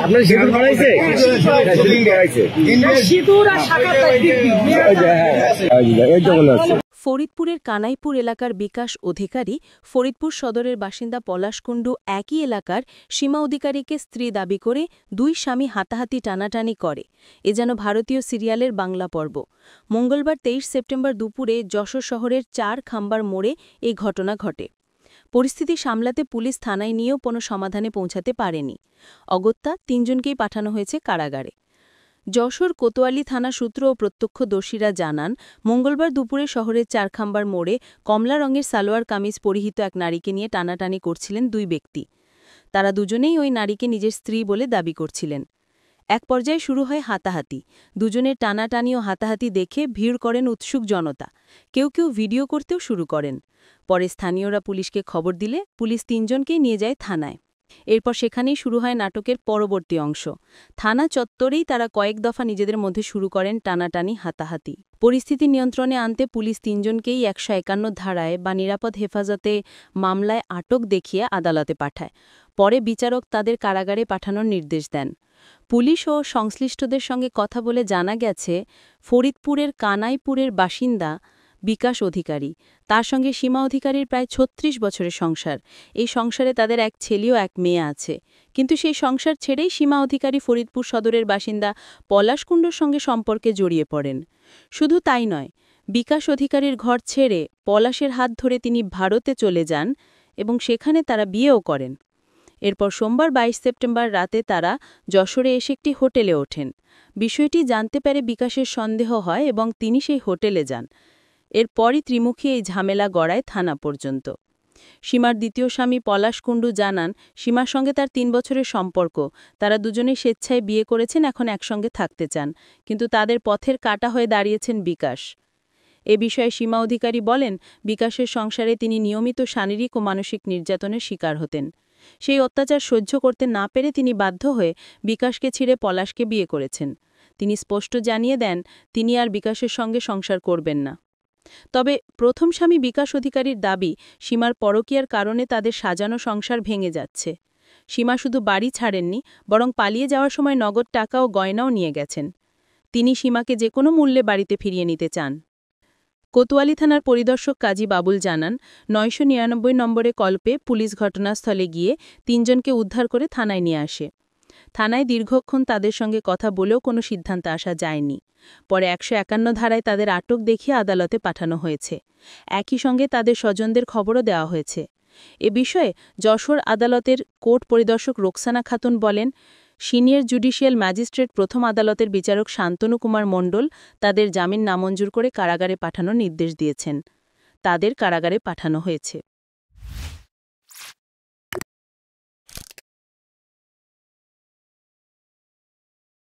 আপনার সিঁদুর বানাইছে? সিঁদুর আর শাঁখার ফরিদপুরের কানাইপুর এলাকার বিকাশ অধিকারী ফরিদপুর সদরের বাসিন্দা পলাশকুণ্ডু একই এলাকার সীমা অধিকারীকে স্ত্রী দাবি করে দুই স্বামী হাতাহাতি টানাটানি করে। এ যেন ভারতীয় সিরিয়ালের বাংলা পর্ব। মঙ্গলবার ২৩ সেপ্টেম্বর দুপুরে যশোর শহরের ৪ খাম্বার মোড়ে এই ঘটনা ঘটে। পরিস্থিতি সামলাতে পুলিশ থানায় নিয়েও কোনো সমাধানে পৌঁছাতে পারেনি। অগত্যা ৩ জনকেই পাঠানো হয়েছে কারাগারে। যশোর কোতোয়ালি থানা সূত্র ও প্রত্যক্ষদর্শীরা জানান, মঙ্গলবার দুপুরে শহরের ৪ খাম্বার মোড়ে কমলা রঙের সালোয়ার কামিজ পরিহিত এক নারীকে নিয়ে টানাটানি করছিলেন দুই ব্যক্তি। তারা দুজনেই ওই নারীকে নিজের স্ত্রী বলে দাবি করছিলেন। এক পর্যায়ে শুরু হয় হাতাহাতি। দুজনের টানাটানি ও হাতাহাতি দেখে ভিড় করেন উৎসুক জনতা। কেউ কেউ ভিডিও করতেও শুরু করেন। পরে স্থানীয়রা পুলিশকে খবর দিলে পুলিশ ৩ জনকেই নিয়ে যায় থানায়। এরপর সেখানেই শুরু হয় নাটকের পরবর্তী অংশ। থানা চত্বরেই তারা কয়েক দফা নিজেদের মধ্যে শুরু করেন টানাটানি হাতাহাতি। পরিস্থিতি নিয়ন্ত্রণে আনতে পুলিশ ৩ জনকেই ১৫১ ধারায় বা নিরাপদ হেফাজতে মামলায় আটক দেখিয়ে আদালতে পাঠায়। পরে বিচারক তাদের কারাগারে পাঠানোর নির্দেশ দেন। পুলিশ ও সংশ্লিষ্টদের সঙ্গে কথা বলে জানা গেছে, ফরিদপুরের কানাইপুরের বাসিন্দা বিকাশ অধিকারী, তার সঙ্গে সীমা অধিকারীর প্রায় ৩৬ বছরের সংসার। এই সংসারে তাদের এক ছেলে ও এক মেয়ে আছে। কিন্তু সেই সংসার ছেড়েই সীমা অধিকারী ফরিদপুর সদরের বাসিন্দা পলাশকুণ্ডুর সঙ্গে সম্পর্কে জড়িয়ে পড়েন। শুধু তাই নয়, বিকাশ অধিকারীর ঘর ছেড়ে পলাশের হাত ধরে তিনি ভারতে চলে যান এবং সেখানে তারা বিয়েও করেন। এরপর সোমবার ২২ সেপ্টেম্বর রাতে তারা যশোরে এসে একটি হোটেলে ওঠেন। বিষয়টি জানতে পেরে বিকাশের সন্দেহ হয় এবং তিনি সেই হোটেলে যান। এরপরই ত্রিমুখী এই ঝামেলা গড়ায় থানা পর্যন্ত। সীমার দ্বিতীয় স্বামী পলাশকুণ্ডু জানান, সীমার সঙ্গে তার ৩ বছরের সম্পর্ক। তারা দুজনেই স্বেচ্ছায় বিয়ে করেছেন, এখন একসঙ্গে থাকতে চান। কিন্তু তাদের পথের কাঁটা হয়ে দাঁড়িয়েছেন বিকাশ। এ বিষয়ে সীমা অধিকারী বলেন, বিকাশের সংসারে তিনি নিয়মিত শারীরিক ও মানসিক নির্যাতনের শিকার হতেন। সেই অত্যাচার সহ্য করতে না পেরে তিনি বাধ্য হয়ে বিকাশকে ছেড়ে পলাশকে বিয়ে করেছেন। তিনি স্পষ্ট জানিয়ে দেন, তিনি আর বিকাশের সঙ্গে সংসার করবেন না। তবে প্রথম স্বামী বিকাশ অধিকারীর দাবি, সীমার পরকীয়ার কারণে তাদের সাজানো সংসার ভেঙে যাচ্ছে। সীমা শুধু বাড়ি ছাড়েননি, বরং পালিয়ে যাওয়ার সময় নগদ টাকা ও গয়নাও নিয়ে গেছেন। তিনি সীমাকে যে কোনো মূল্যে বাড়িতে ফিরিয়ে নিতে চান। কোতোয়ালি থানার পরিদর্শক কাজী বাবুল জানান, ৯৯৯ নম্বরে কল পেয়ে পুলিশ ঘটনাস্থলে গিয়ে ৩ জনকে উদ্ধার করে থানায় নিয়ে আসে। থানায় দীর্ঘক্ষণ তাদের সঙ্গে কথা বলেও কোনো সিদ্ধান্তে আসা যায়নি। পরে ১৫১ ধারায় তাদের আটক দেখিয়ে আদালতে পাঠানো হয়েছে। একই সঙ্গে তাদের স্বজনদের খবরও দেওয়া হয়েছে। এ বিষয়ে যশোর আদালতের কোর্ট পরিদর্শক রোকসানা খাতুন বলেন, সিনিয়র জুডিশিয়াল ম্যাজিস্ট্রেট প্রথম আদালতের বিচারক শান্তনু কুমার মণ্ডল তাদের জামিন নামঞ্জুর করে কারাগারে পাঠানোর নির্দেশ দিয়েছেন। তাদের কারাগারে পাঠানো হয়েছে।